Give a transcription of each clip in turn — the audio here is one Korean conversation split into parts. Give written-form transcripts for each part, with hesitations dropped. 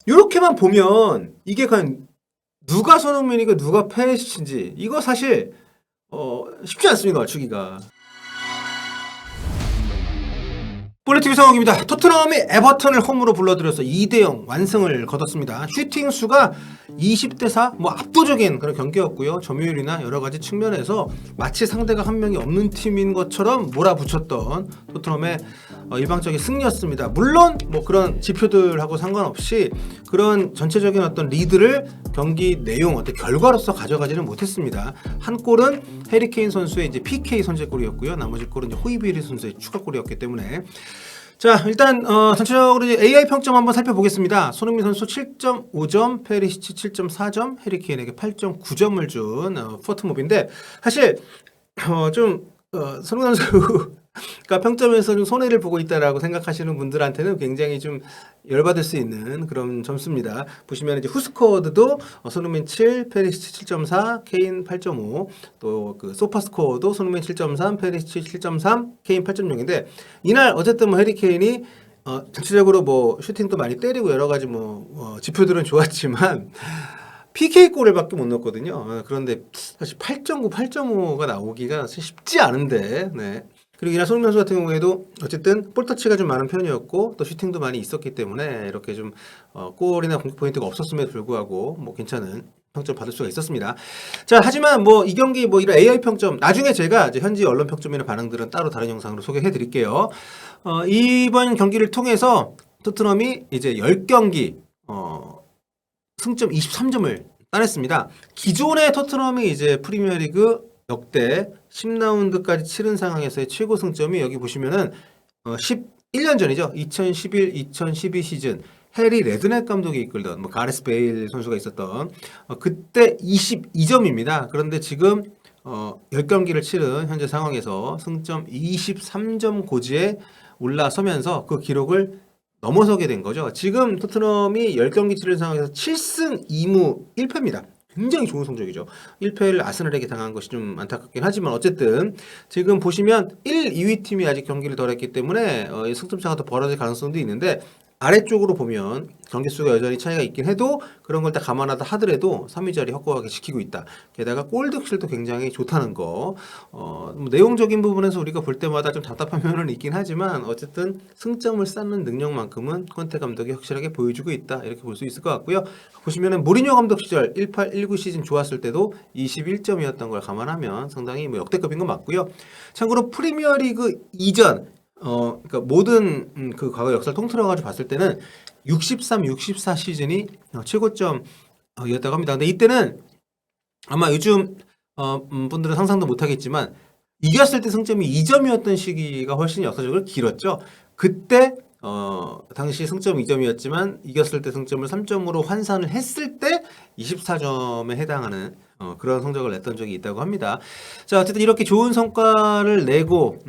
요렇게만 보면 이게 과연 누가 손흥민이고 누가 페리시치인지 이거 사실 쉽지 않습니다. 맞추기가. 볼레TV 상황입니다. 토트넘이 에버턴을 홈으로 불러들여서 2대0 완승을 거뒀습니다. 슈팅 수가 20대4 뭐 압도적인 그런 경기였고요. 점유율이나 여러 가지 측면에서 마치 상대가 한 명이 없는 팀인 것처럼 몰아붙였던 토트넘의 일방적인 승리였습니다. 물론 뭐 그런 지표들하고 상관없이 그런 전체적인 어떤 리드를 경기 내용 어떤 결과로서 가져가지는 못했습니다. 한 골은 해리 케인 선수의 이제 PK 선제골이었고요. 나머지 골은 이제 호이비리 선수의 추가골이었기 때문에 자 일단 전체적으로 이제 AI 평점 한번 살펴보겠습니다. 손흥민 선수 7.5점, 페리시치 7.4점, 해리 케인에게 8.9점을 준 포트몹인데 사실 손흥민 선수가 평점에서 좀 손해를 보고 있다라고 생각하시는 분들한테는 굉장히 좀 열받을 수 있는 그런 점수입니다. 보시면 이제 후스코어드도 손흥민 7, 페리시치 7.4, 케인 8.5, 또 그 소파스코어도 손흥민 7.3, 페리시치 7.3, 케인 8.0인데 이날 어쨌든 뭐 해리 케인이 전체적으로 뭐 슈팅도 많이 때리고 여러 가지 지표들은 좋았지만 PK 골을 밖에 못 넣었거든요. 그런데 사실 8.9, 8.5가 나오기가 사실 쉽지 않은데, 네. 그리고 이날 손흥민 선수 같은 경우에도 어쨌든 볼터치가 좀 많은 편이었고 또 슈팅도 많이 있었기 때문에 이렇게 좀 골이나 공격 포인트가 없었음에도 불구하고 뭐 괜찮은 평점 받을 수가 있었습니다. 자, 하지만 뭐 이 경기 뭐 이런 AI 평점 나중에 제가 이제 현지 언론 평점이나 반응들은 따로 다른 영상으로 소개해 드릴게요. 이번 경기를 통해서 토트넘이 이제 10경기 승점 23점을 따냈습니다. 기존의 토트넘이 이제 프리미어리그 역대 10라운드까지 치른 상황에서의 최고 승점이 여기 보시면은 11년 전이죠. 2011-2012 시즌 해리 레드넥 감독이 이끌던 뭐 가레스 베일 선수가 있었던 그때 22점입니다. 그런데 지금 10경기를 치른 현재 상황에서 승점 23점 고지에 올라서면서 그 기록을 넘어서게 된 거죠. 지금 토트넘이 10경기 치른 상황에서 7승 2무 1패입니다. 굉장히 좋은 성적이죠. 1패를 아스날에게 당한 것이 좀 안타깝긴 하지만 어쨌든 지금 보시면 1, 2위 팀이 아직 경기를 덜 했기 때문에 승점차가 더 벌어질 가능성도 있는데 아래쪽으로 보면 경기 수가 여전히 차이가 있긴 해도 그런 걸 다 감안하다 하더라도 3위 자리 확고하게 지키고 있다. 게다가 골 득실도 굉장히 좋다는 거. 뭐 내용적인 부분에서 우리가 볼 때마다 좀 답답한 면은 있긴 하지만 어쨌든 승점을 쌓는 능력만큼은 콘테 감독이 확실하게 보여주고 있다. 이렇게 볼 수 있을 것 같고요. 보시면은 모리뉴 감독 시절 18-19 시즌 좋았을 때도 21점이었던 걸 감안하면 상당히 뭐 역대급인 건 맞고요. 참고로 프리미어리그 이전 그러니까 모든 그 과거 역사를 통틀어가지고 봤을 때는 63, 64 시즌이 최고점이었다고 합니다. 근데 이때는 아마 요즘 분들은 상상도 못하겠지만 이겼을 때 승점이 2점이었던 시기가 훨씬 역사적으로 길었죠. 그때 당시 승점 2점이었지만 이겼을 때 승점을 3점으로 환산을 했을 때 24점에 해당하는 그런 성적을 냈던 적이 있다고 합니다. 자, 어쨌든 이렇게 좋은 성과를 내고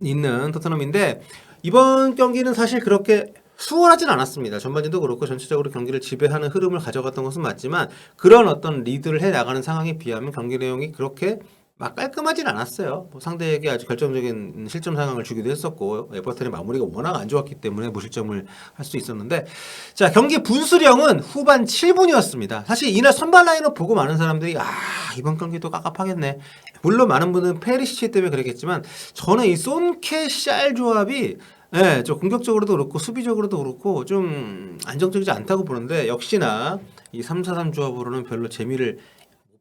있는 토트넘인데 이번 경기는 사실 그렇게 수월하진 않았습니다. 전반전도 그렇고 전체적으로 경기를 지배하는 흐름을 가져갔던 것은 맞지만 그런 어떤 리드를 해 나가는 상황에 비하면 경기 내용이 그렇게 막 깔끔하진 않았어요. 뭐 상대에게 아주 결정적인 실점 상황을 주기도 했었고 에버턴의 마무리가 워낙 안 좋았기 때문에 무실점을 할 수 있었는데 자 경기 분수령은 후반 7분이었습니다. 사실 이날 선발 라인업 보고 많은 사람들이 이번 경기도 깝깝하겠네. 물론 많은 분은 페리시치 때문에 그랬겠지만 저는 이 손케 샬 조합이 좀 공격적으로도 그렇고 수비적으로도 그렇고 좀 안정적이지 않다고 보는데 역시나 이 3-4-3 조합으로는 별로 재미를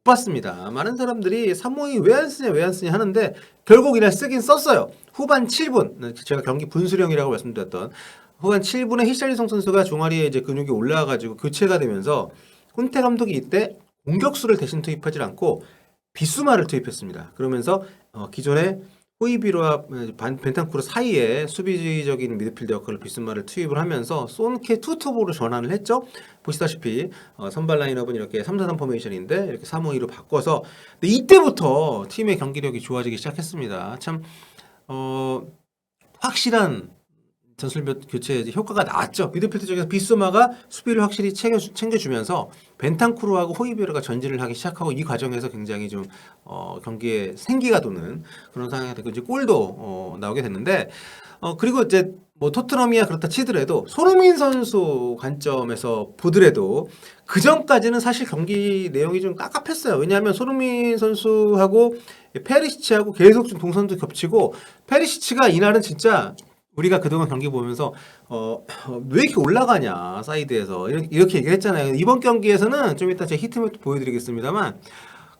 봤습니다. 많은 사람들이 사모이 왜 안 쓰냐 하는데 결국 이날 쓰긴 썼어요. 후반 7분 제가 경기 분수령이라고 말씀드렸던 후반 7분에 히샬리송 선수가 종아리에 이제 근육이 올라와가지고 교체가 되면서 콘테 감독이 이때 공격수를 대신 투입하지 않고 비수마를 투입했습니다. 그러면서 기존의 호이비로와 벤탄쿠르 사이에 수비적인 미드필더 역할을 비스마를 투입을 하면서 손케 투톱으로 전환을 했죠. 보시다시피 선발 라인업은 이렇게 3-4-3 포메이션인데 이렇게 3-5-2로 바꿔서 근데 이때부터 팀의 경기력이 좋아지기 시작했습니다. 참 확실한 전술 교체 효과가 나왔죠. 미드필드 쪽에서 비스마가 수비를 확실히 챙겨주면서 벤탄쿠르하고 호이베르가 전진을 하기 시작하고 이 과정에서 굉장히 좀 경기에 생기가 도는 그런 상황이 되고 이제 골도 나오게 됐는데 그리고 이제 뭐 토트넘이야 그렇다 치더라도 손흥민 선수 관점에서 보더라도 그 전까지는 사실 경기 내용이 좀 깝깝했어요. 왜냐하면 손흥민 선수하고 페리시치하고 계속 좀 동선도 겹치고 페리시치가 이날은 진짜 우리가 그동안 경기 보면서 왜 이렇게 올라가냐 사이드에서 이렇게 얘기를 했잖아요. 이번 경기에서는 좀 이따 제가 히트맵도 보여드리겠습니다만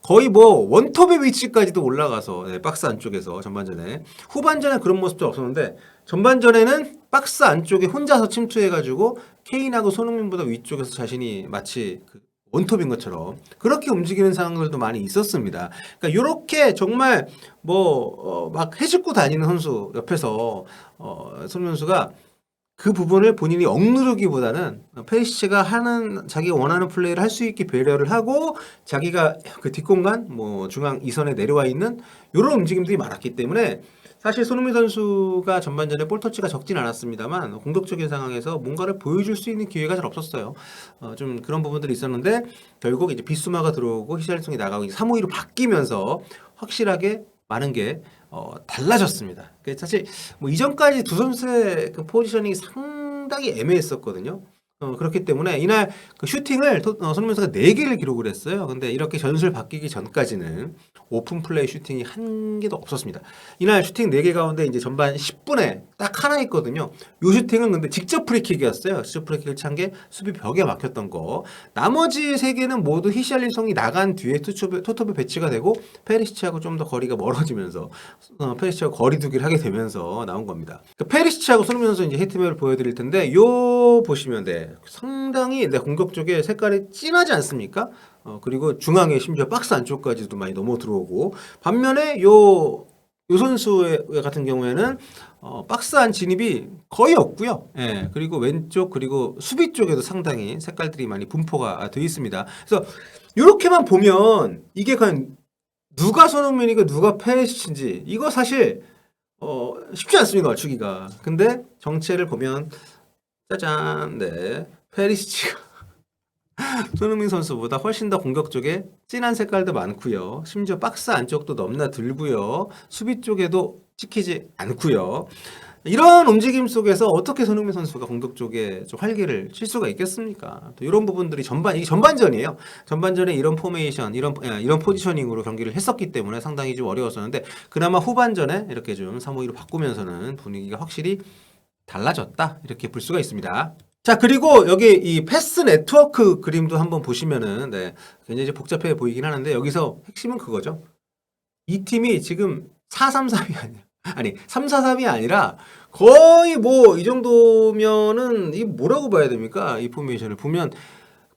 거의 뭐 원톱의 위치까지도 올라가서 네, 박스 안쪽에서 전반전에 후반전에 그런 모습도 없었는데 전반전에는 박스 안쪽에 혼자서 침투해가지고 케인하고 손흥민보다 위쪽에서 자신이 마치 그 원톱인 것처럼 그렇게 움직이는 상황들도 많이 있었습니다. 그러니까 이렇게 정말 뭐 막 해집고 다니는 선수 옆에서 손흥민 선수가 그 부분을 본인이 억누르기보다는 페리시치가 하는 자기가 원하는 플레이를 할 수 있게 배려를 하고 자기가 그 뒷공간 뭐 중앙 이선에 내려와 있는 이런 움직임들이 많았기 때문에 사실 손흥민 선수가 전반전에 볼 터치가 적진 않았습니다만 공격적인 상황에서 뭔가를 보여줄 수 있는 기회가 잘 없었어요. 좀 그런 부분들이 있었는데 결국 이제 비수마가 들어오고 히샬리송이 나가고 3-5-2로 바뀌면서 확실하게 많은 게 달라졌습니다. 사실 뭐 이전까지 두 선수의 그 포지셔닝이 상당히 애매했었거든요. 그렇기 때문에 이날 그 슈팅을 손흥민 선수가 4개를 기록을 했어요. 근데 이렇게 전술 바뀌기 전까지는 오픈 플레이 슈팅이 한 개도 없었습니다. 이날 슈팅 4개 가운데 이제 전반 10분에 딱 하나 있거든요. 요 슈팅은 근데 직접 프리킥이었어요. 직접 프리킥을 찬 게 수비 벽에 막혔던 거. 나머지 3개는 모두 히샬리송이 나간 뒤에 투톱에 배치가 되고 페리시치하고 좀 더 거리가 멀어지면서 페리시치하고 거리 두기를 하게 되면서 나온 겁니다. 그 페리시치하고 손흥민 선수 이제 히트맵을 보여드릴 텐데 요 보시면 상당히 공격 쪽에 색깔이 진하지 않습니까? 그리고 중앙에 심지어 박스 안쪽까지도 많이 넘어 들어오고 반면에 요 선수 같은 경우에는 박스 안 진입이 거의 없고요. 예, 그리고 왼쪽 그리고 수비 쪽에도 상당히 색깔들이 많이 분포가 되어 있습니다. 그래서 이렇게만 보면 이게 과연 누가 손흥민이고 누가 페리시치인지 이거 사실 쉽지 않습니다 맞추기가. 근데 정체를 보면 짜잔, 네, 페리시치가 손흥민 선수보다 훨씬 더 공격 쪽에 진한 색깔도 많고요. 심지어 박스 안쪽도 넘나 들고요. 수비 쪽에도 찍히지 않고요. 이런 움직임 속에서 어떻게 손흥민 선수가 공격 쪽에 좀 활기를 칠 수가 있겠습니까? 또 이런 부분들이 이게 전반전이에요. 전반전에 이런 포메이션, 이런 포지셔닝으로 경기를 했었기 때문에 상당히 좀 어려웠었는데 그나마 후반전에 이렇게 좀 3-5-2로 바꾸면서는 분위기가 확실히 달라졌다 이렇게 볼 수가 있습니다. 자 그리고 여기 이 패스 네트워크 그림도 한번 보시면은 굉장히 복잡해 보이긴 하는데 여기서 핵심은 그거죠. 이 팀이 지금 4-3-3이 아니야. 아니 3-4-3이 아니라 거의 뭐 이 정도면은 이 뭐라고 봐야 됩니까? 이 포메이션을 보면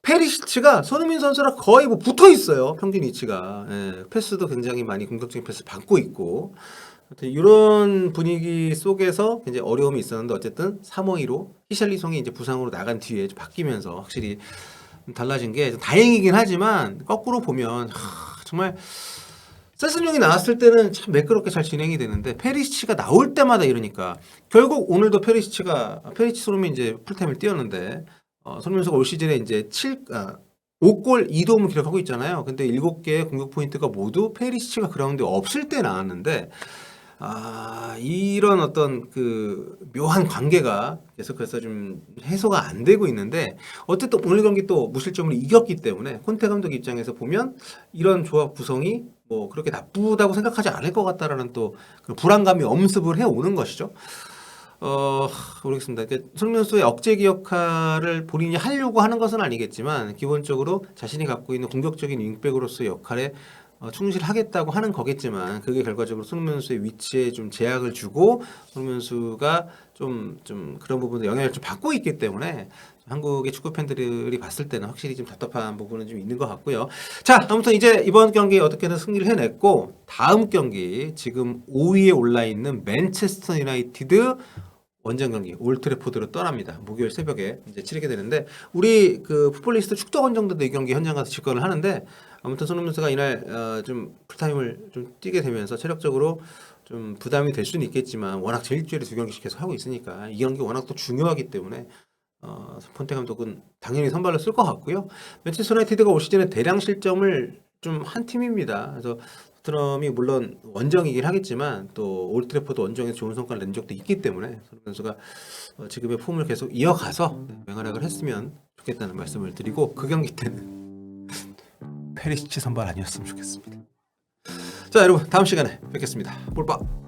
페리시치가 손흥민 선수랑 거의 뭐 붙어 있어요. 평균 위치가. 예, 패스도 굉장히 많이 공격적인 패스 받고 있고 이런 분위기 속에서 이제 어려움이 있었는데 어쨌든 3-5-2로 히샬리송이 이제 부상으로 나간 뒤에 바뀌면서 확실히 달라진 게 다행이긴 하지만 거꾸로 보면 정말 세슨용이 나왔을 때는 참 매끄럽게 잘 진행이 되는데 페리시치가 나올 때마다 이러니까 결국 오늘도 페리시치 손흥민 이제 풀타임을 뛰었는데 손흥민 선수가 올 시즌에 이제 5골 2도움을 기록하고 있잖아요. 근데 7개의 공격 포인트가 모두 페리시치가 그라운드에 없을 때 나왔는데 이런 어떤 그 묘한 관계가 계속해서 좀 해소가 안 되고 있는데 어쨌든 오늘 경기 또 무실점으로 이겼기 때문에 콘테 감독 입장에서 보면 이런 조합 구성이 뭐 그렇게 나쁘다고 생각하지 않을 것 같다라는 또 그 불안감이 엄습을 해오는 것이죠. 모르겠습니다. 손흥민 선수의 억제기 역할을 본인이 하려고 하는 것은 아니겠지만 기본적으로 자신이 갖고 있는 공격적인 윙백으로서의 역할에 충실하겠다고 하는 거겠지만 그게 결과적으로 손흥민 선수의 위치에 좀 제약을 주고 손흥민 선수가 좀 그런 부분에 영향을 좀 받고 있기 때문에 한국의 축구 팬들이 봤을 때는 확실히 좀 답답한 부분은 좀 있는 것 같고요. 자, 아무튼 이제 이번 경기 어떻게든 승리를 해냈고 다음 경기 지금 5위에 올라 있는 맨체스터 유나이티드 원정 경기 올트래포드로 떠납니다. 목요일 새벽에 이제 치르게 되는데 우리 그 풋볼리스트 축덕원정들도 이 경기 현장 가서 직관을 하는데 아무튼 손흥민 선수가 이날 좀 풀타임을 좀 뛰게 되면서 체력적으로 좀 부담이 될 수는 있겠지만 워낙 일주일에 2경기씩 계속 하고 있으니까 이 경기 워낙 또 중요하기 때문에 폰테 감독은 당연히 선발로 쓸 것 같고요. 맨체스터 유나이티드가 올 시즌에 대량 실점을 좀 한 팀입니다. 그래서 토트넘이 물론 원정이긴 하겠지만 또 올트래포드 원정에서 좋은 성과를 낸 적도 있기 때문에 손흥민 선수가 지금의 폼을 계속 이어가서 맹활약을 했으면 좋겠다는 말씀을 드리고 그 경기 때는 페리시치 선발 아니었으면 좋겠습니다. 자, 여러분 다음 시간에 뵙겠습니다. 볼빠.